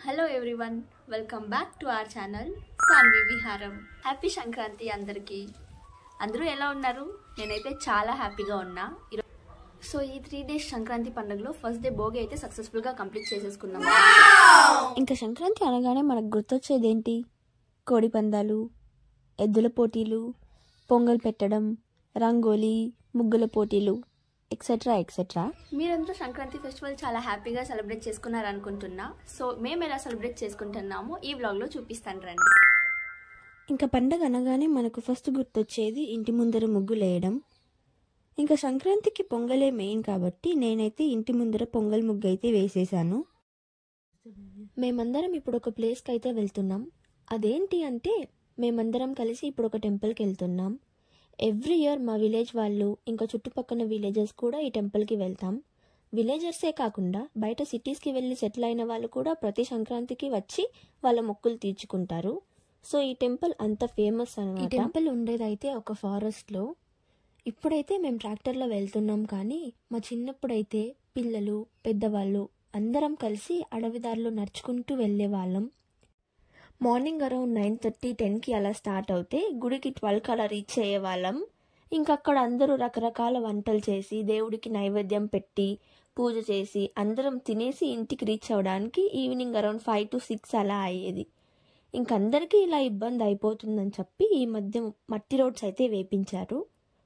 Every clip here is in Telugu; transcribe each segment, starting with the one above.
Hello everyone, welcome back to our channel Saanvi Viharam. Happy Sankranti అందరికీ. అందరూ ఎలా ఉన్నారు? నేనైతే చాలా హ్యాపీగా ఉన్నా. సో ఈ 3 days సంక్రాంతి పండుగలో ఫస్ట్ డే భోగి అయితే సక్సెస్ఫుల్గా కంప్లీట్ చేసేసుకున్నాం. ఇంకా సంక్రాంతి అనగానే మనకు గుర్తొచ్చేది ఏంటి? కోడి పందాలు, ఎద్దుల పోటీలు, పొంగల్ పెట్టడం, రంగోలీ, ముగ్గుల పోటీలు, ఎక్సెట్రా ఎక్సెట్రా. మీరందరూ సంక్రాంతి ఫెస్టివల్ చాలా హ్యాపీగా సెలబ్రేట్ చేసుకున్నారనుకుంటున్నా. సో మేము ఎలా సెలబ్రేట్ చేసుకుంటున్నామో ఈ వ్లాగ్లో చూపిస్తాను రండి. ఇంకా పండగ అనగానే మనకు ఫస్ట్ గుర్తొచ్చేది ఇంటి ముందర ముగ్గులు వేయడం. ఇంకా సంక్రాంతికి పొంగలే మెయిన్ కాబట్టి నేనైతే ఇంటి ముందర పొంగల్ ముగ్గు అయితే వేసేసాను. మేమందరం ఇప్పుడు ఒక ప్లేస్కి అయితే వెళ్తున్నాం. అదేంటి అంటే మేమందరం కలిసి ఇప్పుడు ఒక టెంపుల్కి వెళ్తున్నాం. ఎవ్రీ ఇయర్ మా విలేజ్ వాళ్ళు ఇంకా చుట్టుపక్కల విలేజెస్ కూడా ఈ టెంపుల్కి వెళ్తాం. విలేజర్సే కాకుండా బయట సిటీస్కి వెళ్ళి సెటిల్ అయిన వాళ్ళు కూడా ప్రతి సంక్రాంతికి వచ్చి వాళ్ళ మొక్కులు తీర్చుకుంటారు. సో ఈ టెంపుల్ అంత ఫేమస్ అన్నమాట. ఈ టెంపుల్ ఉండేదైతే ఒక ఫారెస్ట్లో. ఇప్పుడైతే మేము ట్రాక్టర్లో వెళ్తున్నాం, కానీ మా చిన్నప్పుడైతే పిల్లలు పెద్దవాళ్ళు అందరం కలిసి అడవిదారిలో నడుచుకుంటూ వెళ్ళే వాళ్ళం. మార్నింగ్ అరౌండ్ 9:30, 10కి అలా స్టార్ట్ అవుతే గుడికి 12కి అలా రీచ్ అయ్యే వాళ్ళం. ఇంకా అక్కడ అందరూ రకరకాల వంటలు చేసి దేవుడికి నైవేద్యం పెట్టి పూజ చేసి అందరం తినేసి ఇంటికి రీచ్ అవ్వడానికి ఈవినింగ్ అరౌండ్ 5 to 6 అలా అయ్యేది. ఇంకందరికీ ఇలా ఇబ్బంది అయిపోతుందని చెప్పి ఈ మధ్య మట్టి రోడ్స్ అయితే వేపించారు.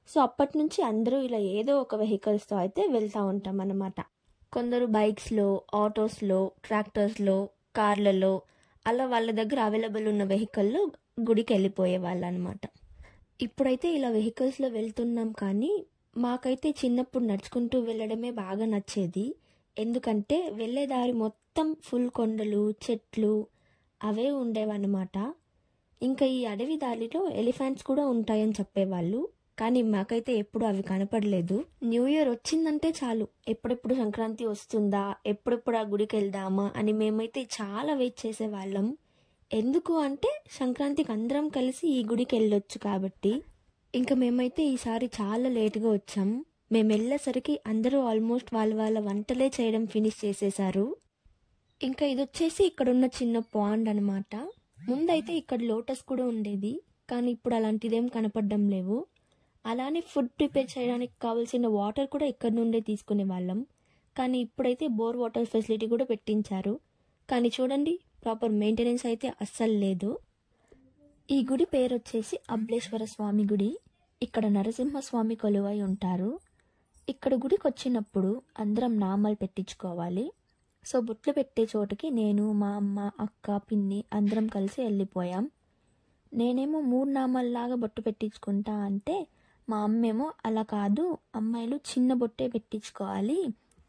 సో అప్పటి నుంచి అందరూ ఇలా ఏదో ఒక వెహికల్స్తో అయితే వెళ్తూ ఉంటాం అన్నమాట. కొందరు బైక్స్లో, ఆటోస్లో, ట్రాక్టర్స్లో, కార్లలో అలా వాళ్ళ దగ్గర అవైలబుల్ ఉన్న వెహికల్లో గుడికి వెళ్ళిపోయే వాళ్ళు అనమాట. ఇప్పుడైతే ఇలా వెహికల్స్లో వెళ్తున్నాం, కానీ మాకైతే చిన్నప్పుడు నడుచుకుంటూ వెళ్ళడమే బాగా నచ్చేది. ఎందుకంటే వెళ్ళే దారి మొత్తం ఫుల్ కొండలు, చెట్లు అవే ఉండేవన్నమాట. ఇంకా ఈ అడవి దారిలో ఎలిఫెంట్స్ కూడా ఉంటాయని చెప్పేవాళ్ళు, కానీ మాకైతే ఎప్పుడు అవి కనపడలేదు. న్యూ ఇయర్ వచ్చిందంటే చాలు, ఎప్పుడెప్పుడు సంక్రాంతి వస్తుందా, ఎప్పుడెప్పుడు ఆ గుడికి వెళ్దామా అని మేమైతే చాలా వెయిట్ చేసేవాళ్ళం. ఎందుకు అంటే సంక్రాంతికి అందరం కలిసి ఈ గుడికి వెళ్ళొచ్చు కాబట్టి. ఇంకా మేమైతే ఈసారి చాలా లేట్గా వచ్చాం. మేము వెళ్ళేసరికి అందరూ ఆల్మోస్ట్ వాళ్ళ వంటలే చేయడం ఫినిష్ చేసేసారు. ఇంకా ఇది వచ్చేసి ఇక్కడ ఉన్న చిన్న పాండ్ అనమాట. ముందైతే ఇక్కడ లోటస్ కూడా ఉండేది, కానీ ఇప్పుడు అలాంటిదేం కనపడడం లేవు. అలానే ఫుడ్ ప్రిపేర్ చేయడానికి కావాల్సిన వాటర్ కూడా ఇక్కడ నుండే తీసుకునే వాళ్ళం, కానీ ఇప్పుడైతే బోర్ వాటర్ ఫెసిలిటీ కూడా పెట్టించారు. కానీ చూడండి, ప్రాపర్ మెయింటెనెన్స్ అయితే అస్సలు లేదు. ఈ గుడి పేరు వచ్చేసి అబ్లేశ్వర స్వామి గుడి. ఇక్కడ నరసింహస్వామి కొలువై ఉంటారు. ఇక్కడ గుడికి వచ్చినప్పుడు అందరం నామాలు పెట్టించుకోవాలి. సో బొట్లు పెట్టే చోటుకి నేను, మా అమ్మ, అక్క, పిన్ని అందరం కలిసి వెళ్ళిపోయాం. నేనేమో 3 నామాల్లాగా బొట్టు పెట్టించుకుంటా అంటే మా అమ్మేమో అలా కాదు, అమ్మాయిలు చిన్న బొట్టే పెట్టించుకోవాలి,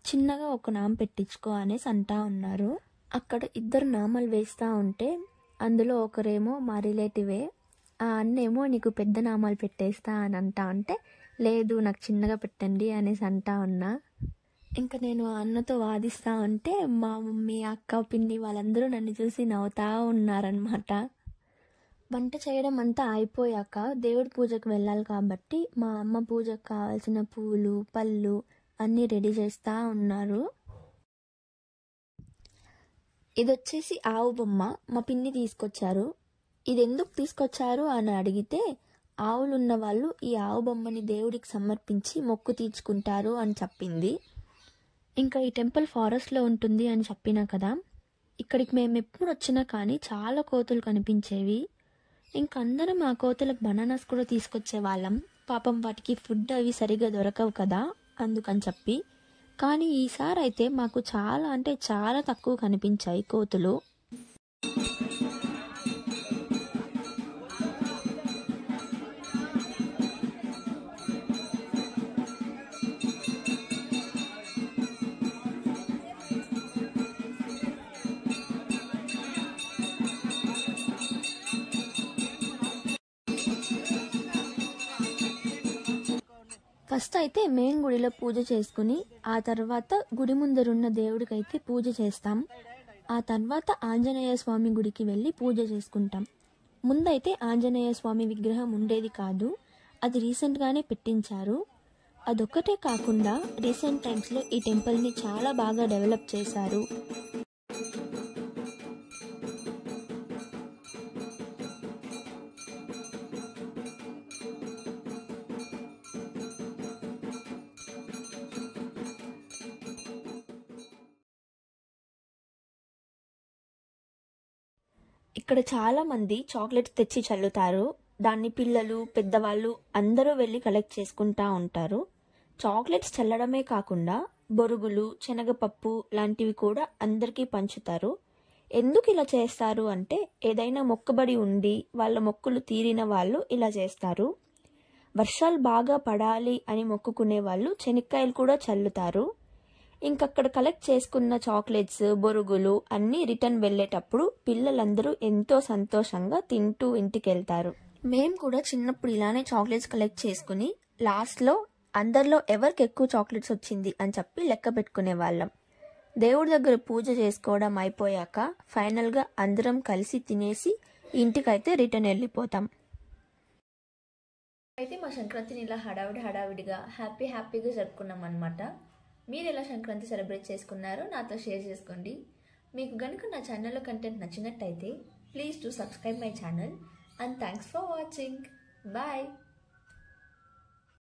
చిన్నగా ఒక నామ పెట్టించుకో అనేసి అంటా ఉన్నారు. అక్కడ 2 నామాలు వేస్తూ ఉంటే అందులో ఒకరేమో మా రిలేటివే. ఆ అన్నేమో నీకు పెద్ద నామాలు పెట్టేస్తా అని అంటా అంటే, లేదు నాకు చిన్నగా పెట్టండి అనేసి అంటా ఉన్నా. ఇంకా నేను ఆ అన్నతో వాదిస్తా ఉంటే మా మమ్మీ, అక్క, పిన్ని వాళ్ళందరూ నన్ను చూసి నవ్వుతా ఉన్నారనమాట. వంట చేయడం అంతా అయిపోయాక దేవుడి పూజకు వెళ్ళాలి కాబట్టి మా అమ్మ పూజకు కావాల్సిన పూలు, పళ్ళు అన్నీ రెడీ చేస్తూ ఉన్నారు. ఇది వచ్చేసి ఆవు బొమ్మ మా పిన్ని తీసుకొచ్చారు. ఇది ఎందుకు తీసుకొచ్చారు అని అడిగితే, ఆవులున్న వాళ్ళు ఈ ఆవు బొమ్మని దేవుడికి సమర్పించి మొక్కు తీర్చుకుంటారు అని చెప్పింది. ఇంకా ఈ టెంపుల్ ఫారెస్ట్లో ఉంటుంది అని చెప్పినా కదా, ఇక్కడికి మేము ఎప్పుడు వచ్చినా కానీ చాలా కోతులు కనిపించేవి. ఇంకా అందరం ఆ కోతులకు బనానాస్ కూడా తీసుకొచ్చే వాళ్ళం. పాపం వాటికి ఫుడ్ అవి సరిగా దొరకవు కదా, అందుకని చెప్పి. కానీ ఈసారి అయితే మాకు చాలా అంటే చాలా తక్కువ కనిపించాయి కోతులు. ఫస్ట్ అయితే మెయిన్ గుడిలో పూజ చేసుకుని ఆ తర్వాత గుడి ముందరున్న దేవుడికి అయితే పూజ చేస్తాం. ఆ తర్వాత ఆంజనేయ స్వామి గుడికి వెళ్ళి పూజ చేసుకుంటాం. ముందైతే ఆంజనేయ స్వామి విగ్రహం ఉండేది కాదు, అది రీసెంట్గానే పెట్టించారు. అదొక్కటే కాకుండా రీసెంట్ టైమ్స్లో ఈ టెంపుల్ని చాలా బాగా డెవలప్ చేశారు. ఇక్కడ చాలా మంది చాక్లెట్స్ తెచ్చి చల్లుతారు. దాన్ని పిల్లలు, పెద్దవాళ్ళు అందరూ వెళ్ళి కలెక్ట్ చేసుకుంటా ఉంటారు. చాక్లెట్స్ చల్లడమే కాకుండా బొరుగులు, శనగపప్పు లాంటివి కూడా అందరికీ పంచుతారు. ఎందుకు ఇలా చేస్తారు అంటే ఏదైనా మొక్కుబడి ఉండి వాళ్ళ మొక్కులు తీరిన వాళ్ళు ఇలా చేస్తారు. వర్షాలు బాగా పడాలి అని మొక్కుకునే వాళ్ళు శనక్కాయలు కూడా చల్లుతారు. ఇంకక్కడ కలెక్ట్ చేసుకున్న చాక్లెట్స్, బొరుగులు అన్నీ రిటర్న్ వెళ్ళేటప్పుడు పిల్లలందరూ ఎంతో సంతోషంగా తింటూ ఇంటికి వెళ్తారు. మేము కూడా చిన్నప్పుడు ఇలానే చాక్లెట్స్ కలెక్ట్ చేసుకుని లాస్ట్లో అందరిలో ఎవరికి ఎక్కువ చాక్లెట్స్ వచ్చింది అని చెప్పి లెక్క పెట్టుకునే వాళ్ళం. దేవుడి దగ్గర పూజ చేసుకోవడం అయిపోయాక ఫైనల్గా అందరం కలిసి తినేసి ఇంటికైతే రిటర్న్ వెళ్ళిపోతాం. అయితే మా సంక్రాంతిని ఇలా హడావిడిగా హ్యాపీగా జరుపుకున్నాం అనమాట. మీరు ఎలా సంక్రాంతి సెలబ్రేట్ చేసుకున్నారో నాతో షేర్ చేసుకోండి. మీకు కనుక నా ఛానల్లో కంటెంట్ నచ్చినట్టయితే please do subscribe my channel and thanks for watching. Bye.